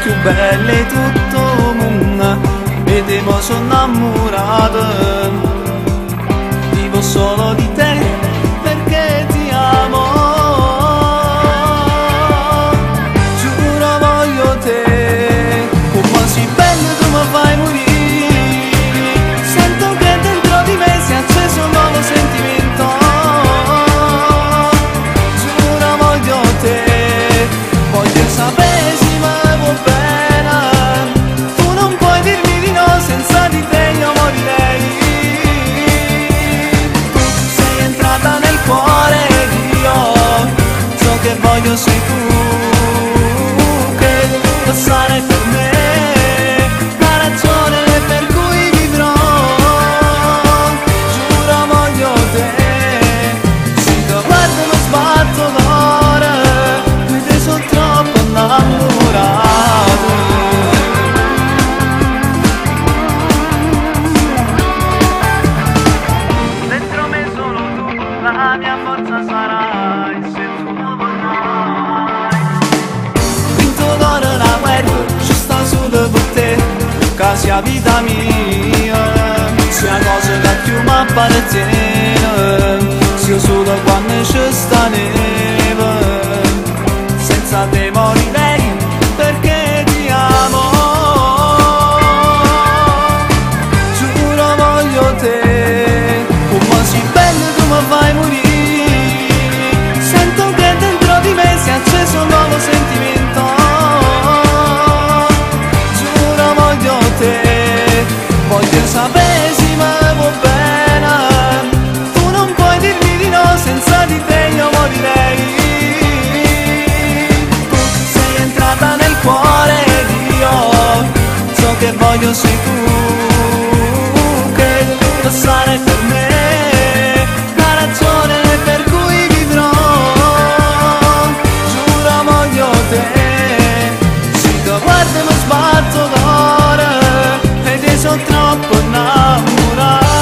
più belle di tutto il mondo, e mo sono innamorato. Vivo solo di te perché ti amo. Giuro voglio te, come sei bello tu mi fai morire. Sento che dentro di me si è acceso un nuovo sentimento. Giuro voglio te, voglio sapere se mi vuoi bene. Tu non puoi dirmi di no, senza di te io morirei. Tu sei entrata nel cuore ed io ciò che voglio sei tu, che devo stare per me, la ragione per cui vivrò. Giuro voglio te, se ti guardo non sbatto d'ora, mi te sono troppo innamorato. Dentro me solo tu, la mia forza sarai, se tu non vorrai. Vinto d'oro la guerra, ci sta solo per te, che sia vita mia, sia cosa che più mi appartiene, sia solo quando ci sta neve. Senza te morirei perché ti amo. Giuro voglio te, come sei bello tu mi fai morire. Sento che dentro di me si è acceso un nuovo sentimento. Giuro voglio te, voglio sapere se mi vuoi bene. Tu non puoi dirmi di no, senza di te io morirei. Tu sei entrata nel cuore ed io ciò che voglio sei tu, che devo stare per me, la ragione per cui vivrò. Giuro voglio te, se ti guardo non sbatto d'ora, e te sono troppo innamorato.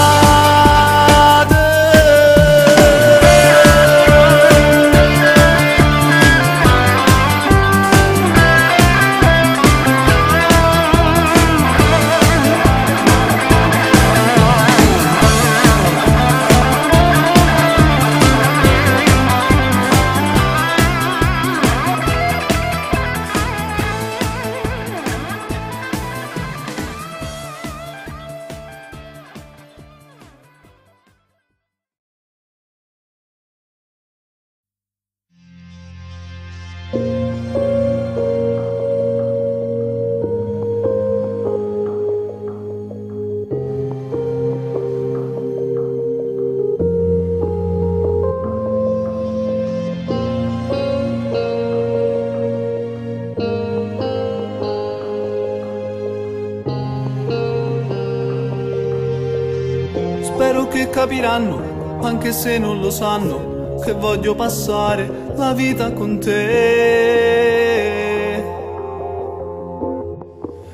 Spero che capiranno, anche se non lo sanno, che voglio passare la vita con te.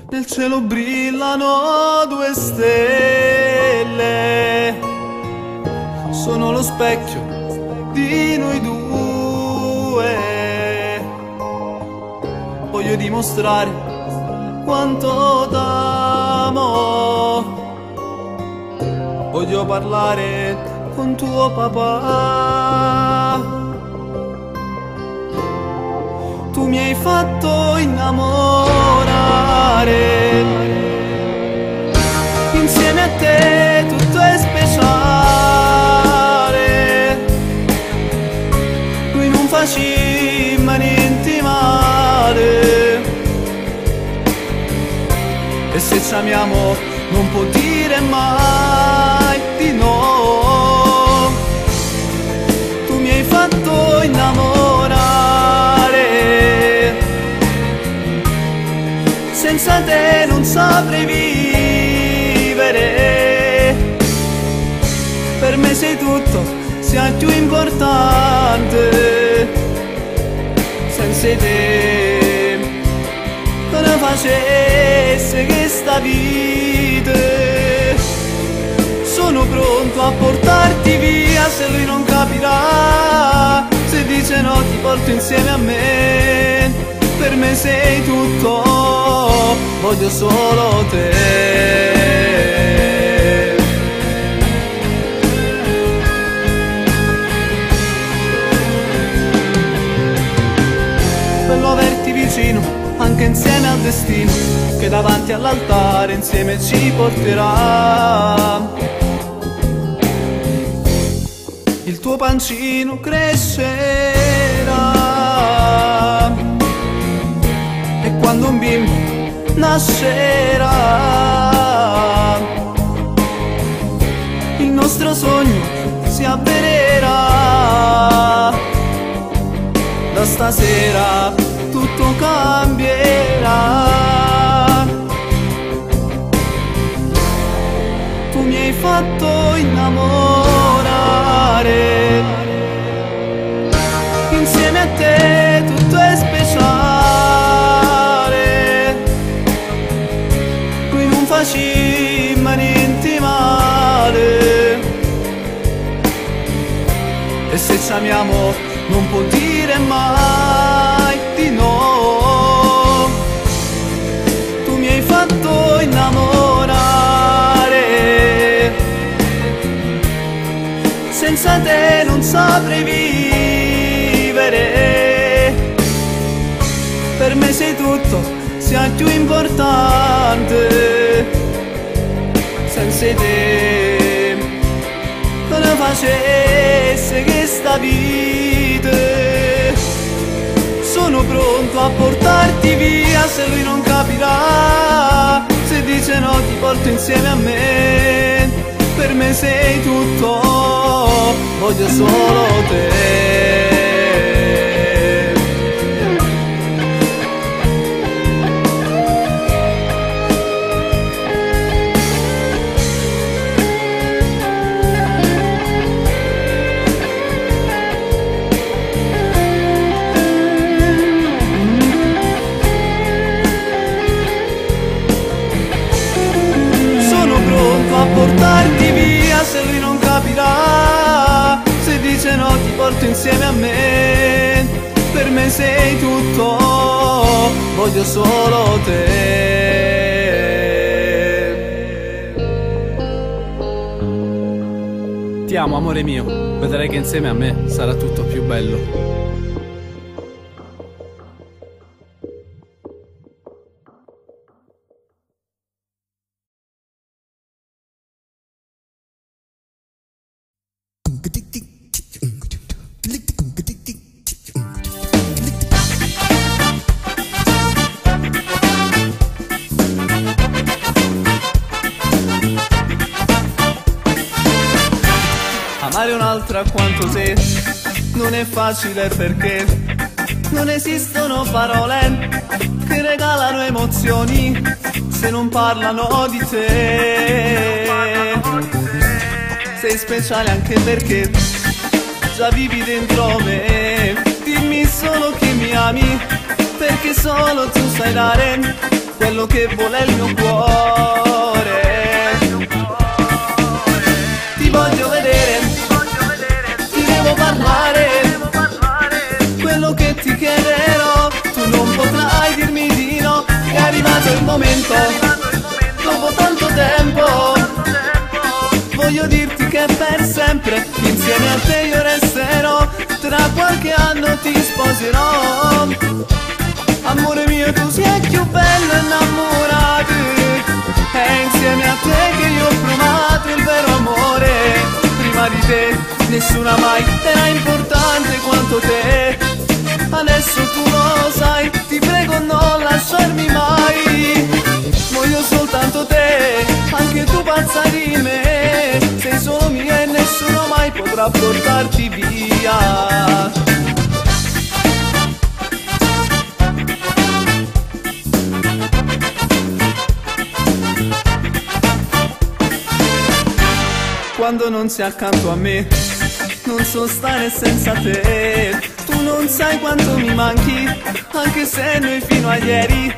Nel cielo brillano 2 stelle, sono lo specchio di noi 2. Voglio dimostrare quanto t'amo. Voglio parlare con tuo papà. Tu mi hai fatto innamorare. Insieme a te tutto è speciale. Noi non facciamo niente male. E se ci amiamo non può dire mai di no. Tu mi hai fatto innamorare. Senza te non saprei vivere. Per me sei tutto, sei il più importante. Senza te non facesse che sta vita. Sono pronto a portarti via se lui non capirà. Se dice no ti porto insieme a me. per me sei tutto, voglio solo te. Bello averti vicino, anche insieme al destino, che davanti all'altare insieme ci porterà. Il tuo pancino crescerà e quando un bimbo nascerà il nostro sogno si avvererà. Da stasera tutto cambierà. Tu mi hai fatto innamorare, insieme a te tutto è speciale. Qui non facciamo niente male, e se ci amiamo non può dire mai di no. Tu mi hai fatto innamorare, senza te non saprei vivere. Per me sei tutto, sia più importante. Senza te non facesse che sta vita. Sono pronto a portarti via se lui non capirà. Se dice no ti porto insieme a me. Per me sei tutto, voglio solo te. A portarti via se lui non capirà. Se dice no ti porto insieme a me. Per me sei tutto, voglio solo te. Ti amo amore mio, vedrai che insieme a me sarà tutto più bello. Amare un'altra quanto te non è facile perché non esistono parole che regalano emozioni se non parlano di te. Sei speciale anche perché già vivi dentro me. Dimmi solo che mi ami, perché solo tu sai dare quello che vuole il mio cuore. Ti voglio vedere, ti devo parlare, quello che ti chiederò tu non potrai dirmi di no. È arrivato il momento, dopo tanto tempo, voglio dirti che per sempre insieme a te io resterò. Tra qualche anno ti sposerò. Amore mio, tu sei più bello innamorato. È insieme a te che io ho provato il vero amore. Prima di te nessuna mai era importante quanto te. Adesso tu lo sai, ti prego non lasciarmi mai. Voglio soltanto te, anche tu pazza di me. Sei solo mia e nessuno mai potrà portarti via. Quando non sei accanto a me non so stare senza te. Tu non sai quanto mi manchi, anche se noi fino a ieri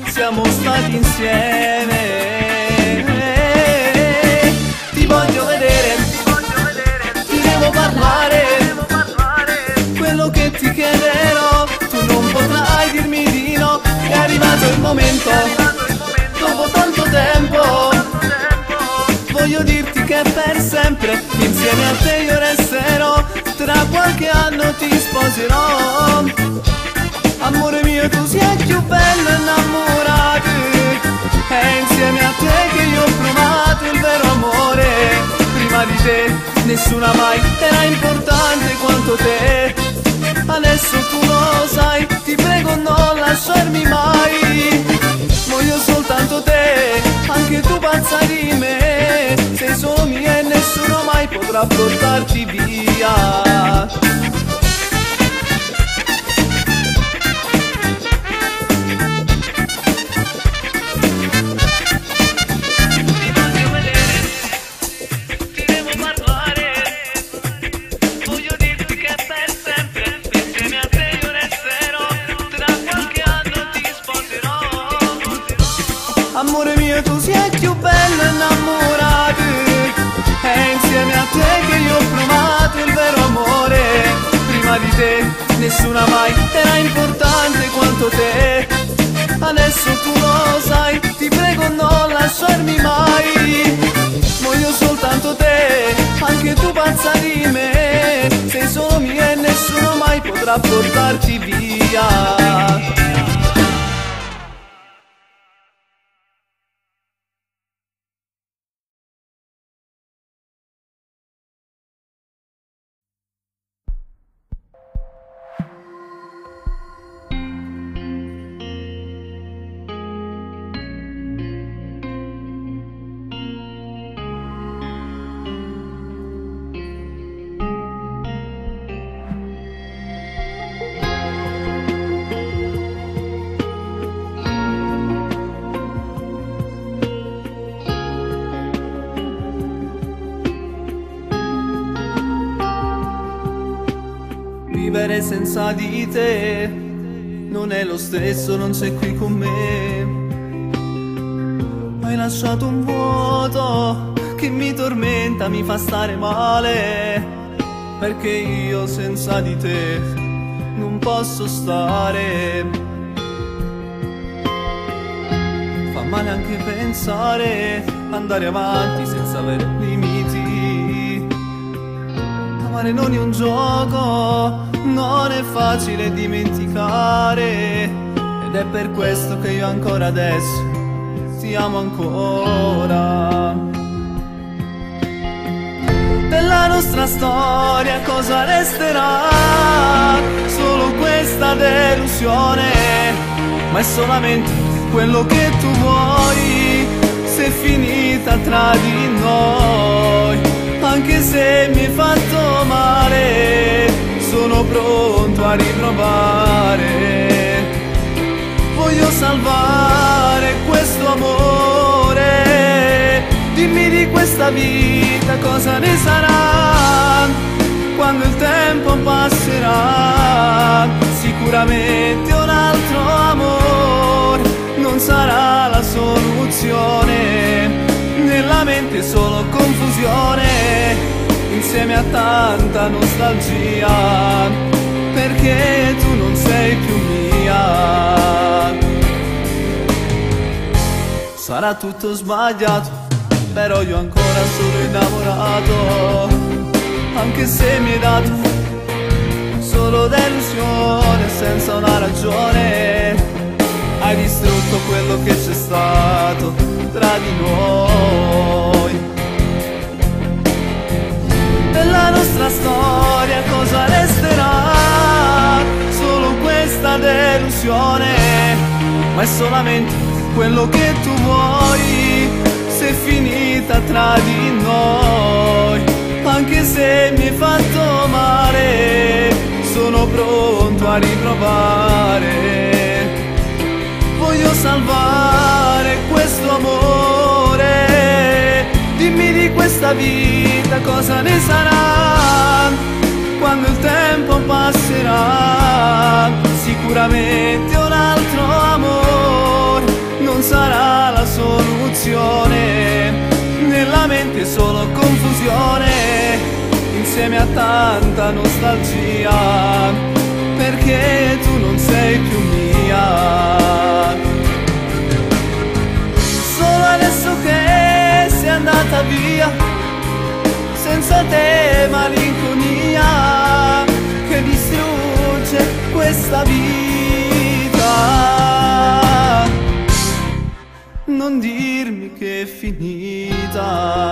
siamo stati insieme. Ti voglio vedere, ti devo parlare, quello che ti chiederò tu non potrai dire arrivato il momento, dopo tanto tempo, voglio dirti che per sempre insieme a te io resterò, tra qualche anno ti sposerò. Amore mio, tu sei più bello innamorato, è insieme a te che io ho provato il vero amore. Prima di te nessuna mai era importante quanto te, adesso tu lo sai, ti prego non lasciarmi mai. Voglio soltanto te, anche tu pazza di me, sei solo mia e nessuno mai potrà portarti via. Amore mio, tu sei più bello innamorato, è insieme a te che io ho provato il vero amore. Prima di te nessuna mai era importante quanto te, adesso tu lo sai, ti prego non lasciarmi mai. Voglio soltanto te, anche tu pazza di me, sei solo mia e nessuno mai potrà portarti via. Vivere senza di te non è lo stesso, non sei qui con me. Hai lasciato un vuoto che mi tormenta, mi fa stare male, perché io senza di te non posso stare. Fa male anche pensare, andare avanti senza avere limiti. Amare non è un gioco, non è facile dimenticare, ed è per questo che io ancora adesso ti amo ancora. Della nostra storia cosa resterà? Solo questa delusione, ma è solamente quello che tu vuoi, se è finita tra di noi. Anche se mi hai fatto male, sono pronto a riprovare. Voglio salvare questo amore, dimmi di questa vita cosa ne sarà quando il tempo passerà. Sicuramente un altro amore non sarà la soluzione, nella mente solo confusione, insieme a tanta nostalgia, perché tu non sei più mia. Sarà tutto sbagliato, però io ancora sono innamorato, anche se mi hai dato solo delusione senza una ragione. Hai distrutto quello che c'è stato tra di noi. Della nostra storia cosa resterà? Solo questa delusione, ma è solamente quello che tu vuoi, se è finita tra di noi. Anche se mi hai fatto male, sono pronto a riprovare. Voglio salvare questo amore, dimmi di questa vita cosa ne sarà quando il tempo passerà. Sicuramente un altro amore non sarà la soluzione, nella mente solo confusione, insieme a tanta nostalgia, perché tu non sei più mia. andata via, senza te malinconia che distrugge questa vita. Non dirmi che è finita.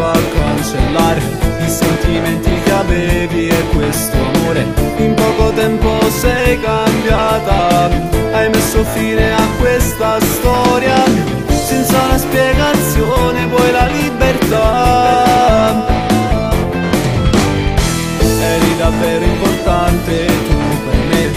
A cancellare i sentimenti che avevi e questo amore. In poco tempo sei cambiata, hai messo fine a questa storia senza una spiegazione, vuoi la libertà. Eri davvero importante tu per me,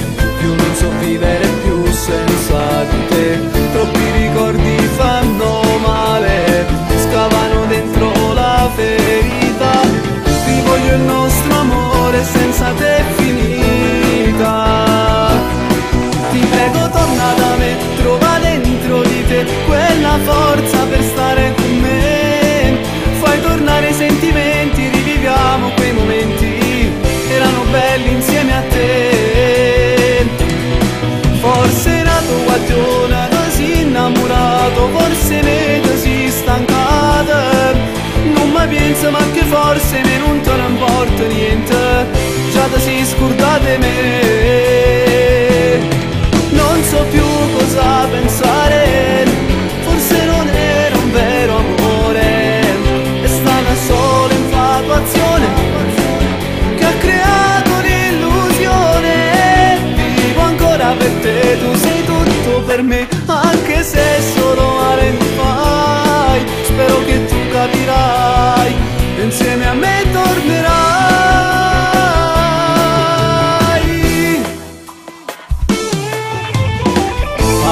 io non so vivere più senza di te. Troppi ricordi fanno male, scavano dentro la ferita. Rivoglio il nostro amore, senza te è finita. Ti prego torna da me, trova dentro di te quella forza per stare con me. Fai tornare i sentimenti, riviviamo quei momenti, erano belli insieme a te. Forse era tua guagliona, così innamorato, forse me così stancata. Non mi penso ma che forse me non te ne importa niente, già ti sei scordata di me. Non so più cosa pensare, forse non era un vero amore, è stata solo infatuazione che ha creato l'illusione. Vivo ancora per te, tu sei tutto per me, anche se solo male mi fai. Spero che tu capirai, insieme a me tornerai.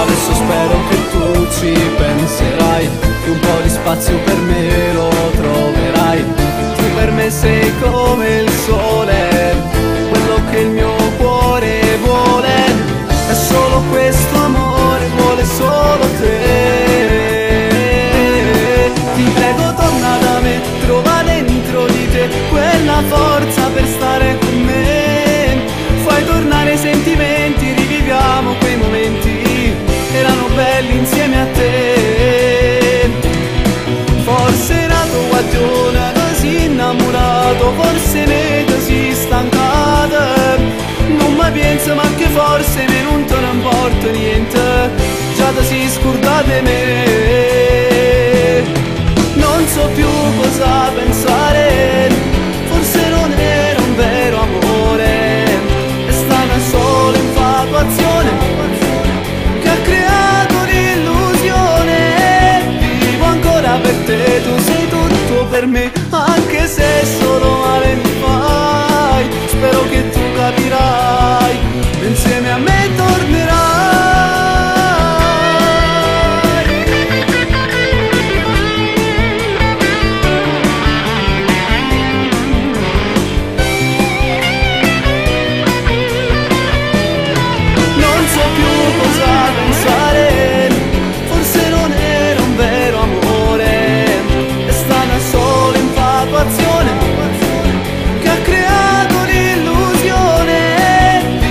Adesso spero che tu ci penserai, che un po' di spazio per me lo troverai. Tu per me sei come il sole, quello che il mio cuore vuole. È solo questo amore, vuole solo te. Ti prego torna da me, trova dentro di te quella forza per stare con me. Fai tornare i sentimenti, riviviamo quei momenti, erano belli insieme a te. Forse era tua guagliona, così innamorato, forse me così stancata. Non mi penso ma che forse me non te ne importa niente, già ti sei scordata di me. Non so più cosa pensare, forse non era un vero amore, è stata solo infatuazione che ha creato l'illusione. Vivo ancora per te, tu sei tutto per me, anche se solo male mi fai. Spero che tu capirai, insieme a me tornerai. Non so più cosa pensare, forse non era un vero amore, è stata solo infatuazione che ha creato l'illusione.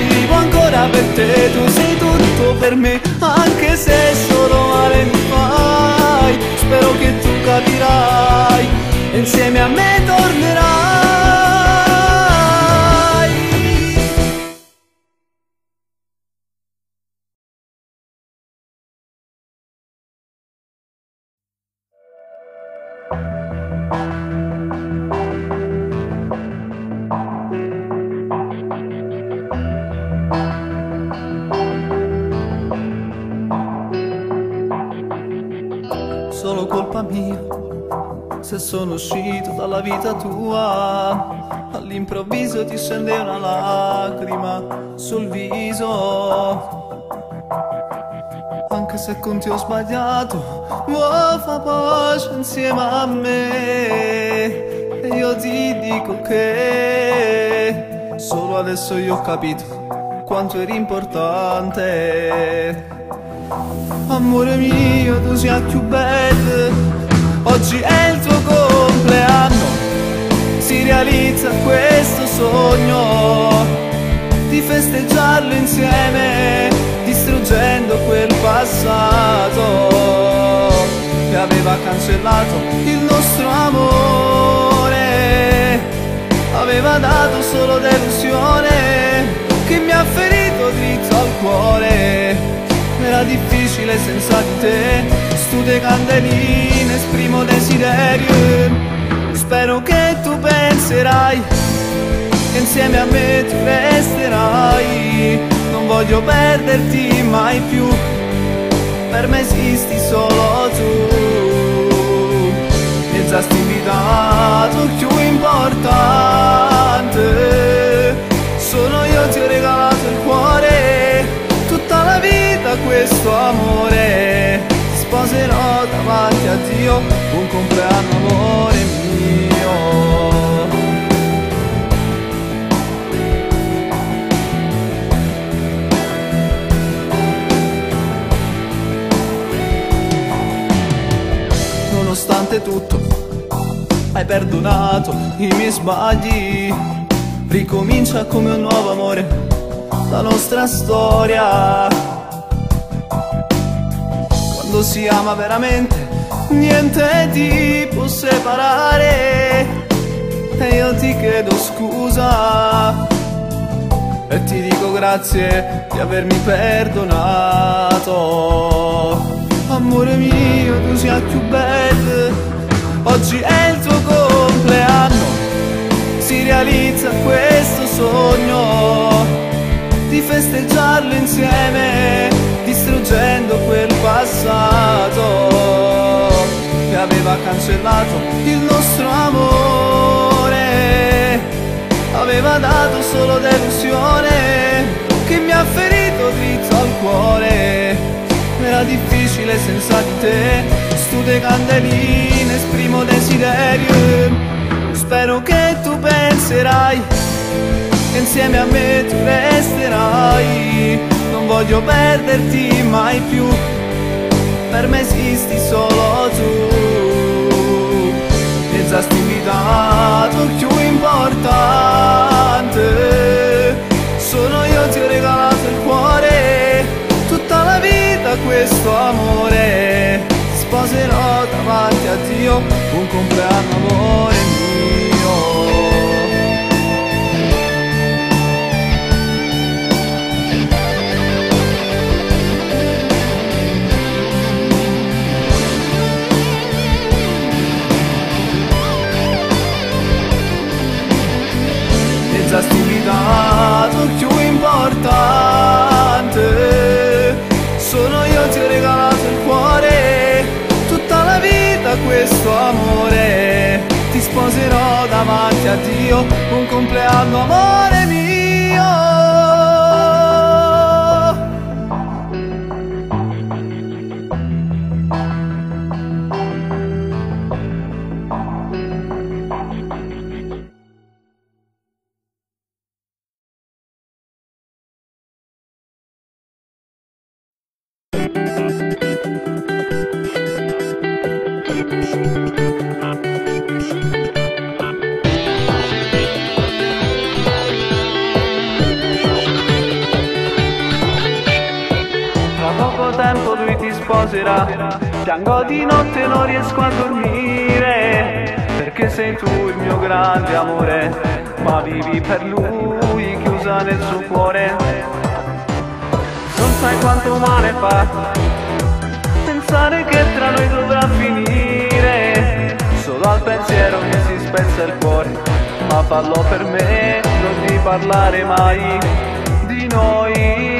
Vivo ancora per te, tu sei tutto per me, anche se solo male mi fai. Spero che tu capirai, insieme a me tornerai. Solo colpa mia se sono uscito dalla vita tua all'improvviso. all'improvviso ti scende una lacrima sul viso. Anche se con te ho sbagliato, vuoi fa pace insieme a me. E io ti dico che solo adesso io ho capito quanto eri importante. Amore mio, tu sei più bello, oggi è il tuo compleanno, si realizza questo sogno di festeggiarlo insieme, distruggendo quel passato che aveva cancellato il nostro amore, aveva dato solo delusione che mi ha ferito dritto al cuore. Era difficile senza di te, studio candeline, esprimo desiderio. Spero che tu penserai che insieme a me tu resterai. Non voglio perderti mai più, per me esisti solo tu. Mi hai già invitato, il più importante sono io, ti ho regalato il cuore, tutta la vita questo amore. Ti sposerò davanti a Dio, buon compleanno amore mio. Nonostante tutto hai perdonato i miei sbagli, ricomincia come un nuovo amore la nostra storia. Quando si ama veramente niente ti può separare, e io ti chiedo scusa e ti dico grazie di avermi perdonato. Amore mio, tu sei più bello, oggi è il tuo compleanno, si realizza questo sogno di festeggiarlo insieme, distruggendo quel passato che aveva cancellato il nostro amore, aveva dato solo delusione che mi ha ferito dritto al cuore. Era difficile senza di te, studio candeline, esprimo desiderio. Spero che tu penserai che insieme a me tu resterai. Non voglio perderti mai più, per me esisti solo tu. Mi hai già invitato, il più importante sono io, ti ho regalato il cuore, tutta la vita questo amore. Ti sposerò davanti a Dio, buon compleanno amore mio. Già invitato, il più importante sono io, ti ho regalato il cuore, tutta la vita questo amore. Ti sposerò davanti a Dio, buon compleanno amore mio. Tempo lui ti sposerà, piango di notte, non riesco a dormire, perché sei tu il mio grande amore, ma vivi per lui chiusa nel suo cuore. Non sai quanto male fa pensare che tra noi dovrà finire, solo al pensiero mi si spezza il cuore, ma fallo per me, non ti parlare mai di noi.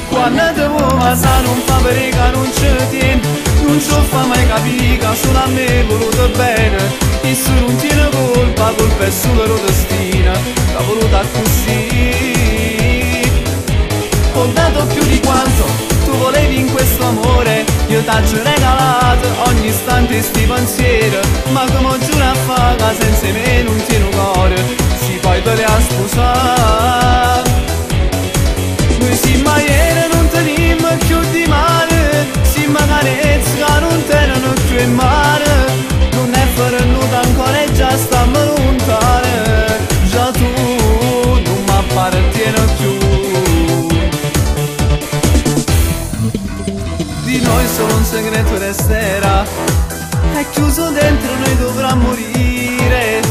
Quando te vuoi ma sa non fa perché non ci tieni, non ci fa mai capire che solo a me è voluto bene, e se non tiene colpa, colpa è solo la destino. l'ho voluta così. Ho dato più di quanto tu volevi in questo amore, io t'ho regalato ogni istante sti pensieri, ma come giuro a faga senza me non tieno cuore, si poi te le a sposare. Noi si ieri non teniamo più di male, si carezza che non tengono più in mare, non è venuta ancora e già stiamo lontane, già tu non mi appartieni più. Di noi solo un segreto resterà, è chiuso dentro, noi dovrà morire,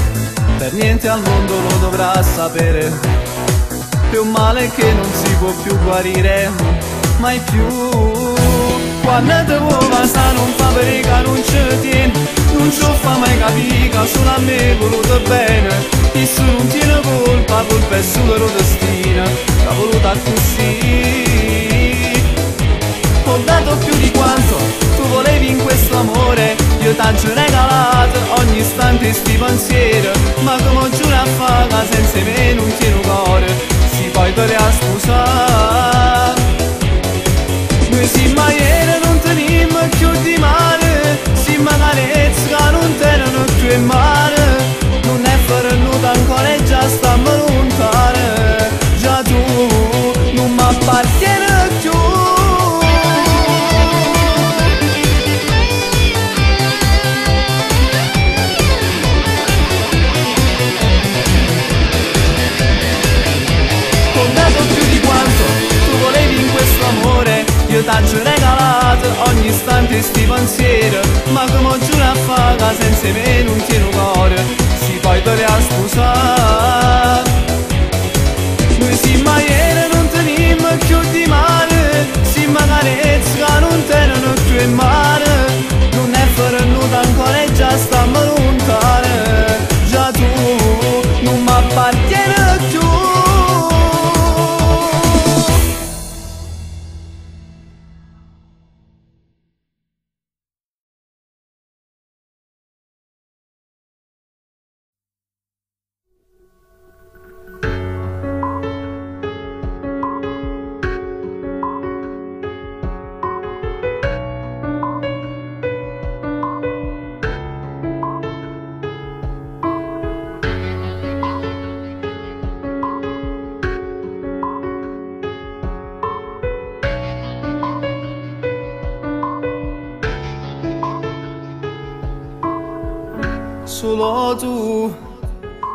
per niente al mondo lo dovrà sapere, è un male che non si può più guarire, mai più. Quando te vuoi passare non fa perché non ci tieni, non ci fa mai capire che solo a me voluto bene, questo non tiene colpa, colpa è solo lo destino, l'ha voluta così. Ho dato più di quanto tu volevi in questo amore, io t'ho regalato ogni istante sti pensieri, ma come giuro a faga senza me non tieno cuore, si poi te le a sposare. Noi si ieri non teniamo più di male, si carezza che non tengono più in mare, non è venuta ancora e già stiamo lontane, già tu non mi appartieni più. Io t'ho regalato ogni istante sti pensieri, ma come giuro a faga senza me non tieno cuore, si poi te le a sposare. Noi si ieri non teniamo più di male, si carezza che non tengono più in mare, non è venuta ancora e già stiamo lontane, già tu non mi appartieni più. Solo tu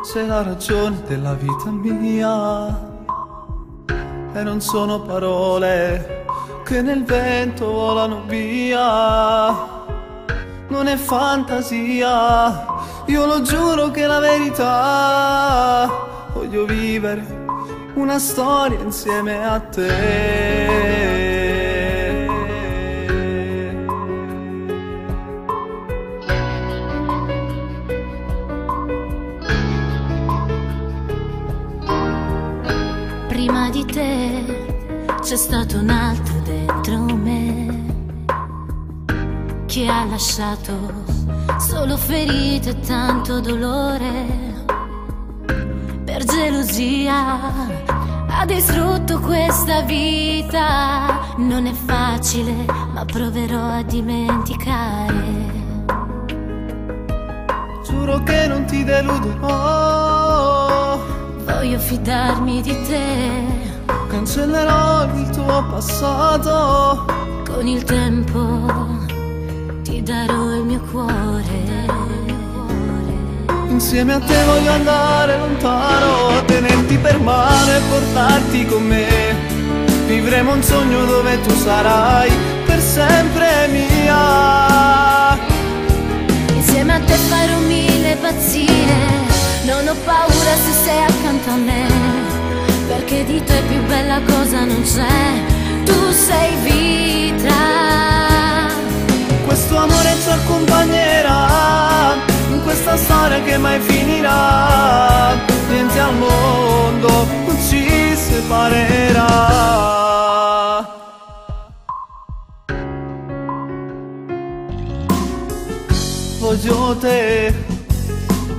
sei la ragione della vita mia, e non sono parole che nel vento volano via, non è fantasia, io lo giuro che è la verità, voglio vivere una storia insieme a te. Prima di te c'è stato un altro dentro me che ha lasciato solo ferite e tanto dolore. Per gelosia ha distrutto questa vita. Non è facile, ma proverò a dimenticare. Giuro che non ti deluderò, voglio fidarmi di te, cancellerò il tuo passato, con il tempo ti darò il mio cuore. Insieme a te voglio andare lontano, tenerti per mano e portarti con me. Vivremo un sogno dove tu sarai per sempre mia. Insieme a te farò mille pazzie, non ho paura se sei accanto a me, perché di te più bella cosa non c'è, tu sei vita. Questo amore ci accompagnerà in questa storia che mai finirà, niente al mondo ci separerà. Voglio te,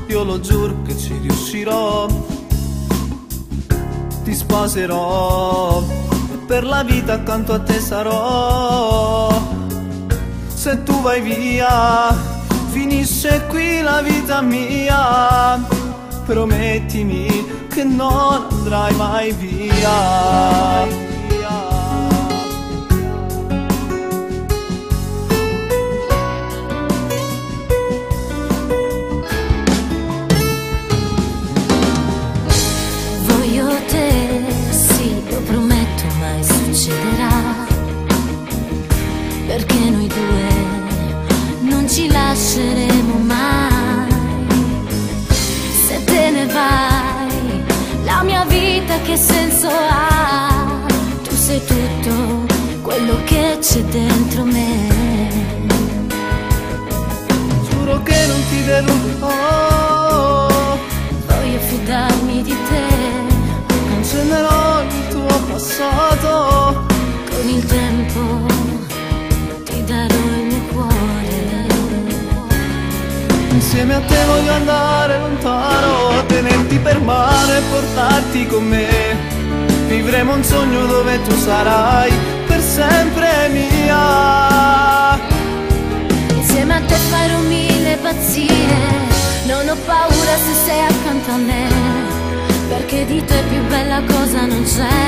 io lo giuro che ci riuscirò, ti sposerò e per la vita accanto a te sarò. Se tu vai via, finisce qui la vita mia. Promettimi che non andrai mai via. Perché noi due non ci lasceremo mai. Se te ne vai, la mia vita che senso ha? Tu sei tutto quello che c'è dentro me. Giuro che non ti deluderò, voglio fidarmi di te. Cancellerò il tuo passato, con il tempo darò il mio cuore. Insieme a te voglio andare lontano, tenerti per mano e portarti con me. Vivremo un sogno dove tu sarai per sempre mia. Insieme a te farò mille pazzie, non ho paura se sei accanto a me, perché di te più bella cosa non c'è.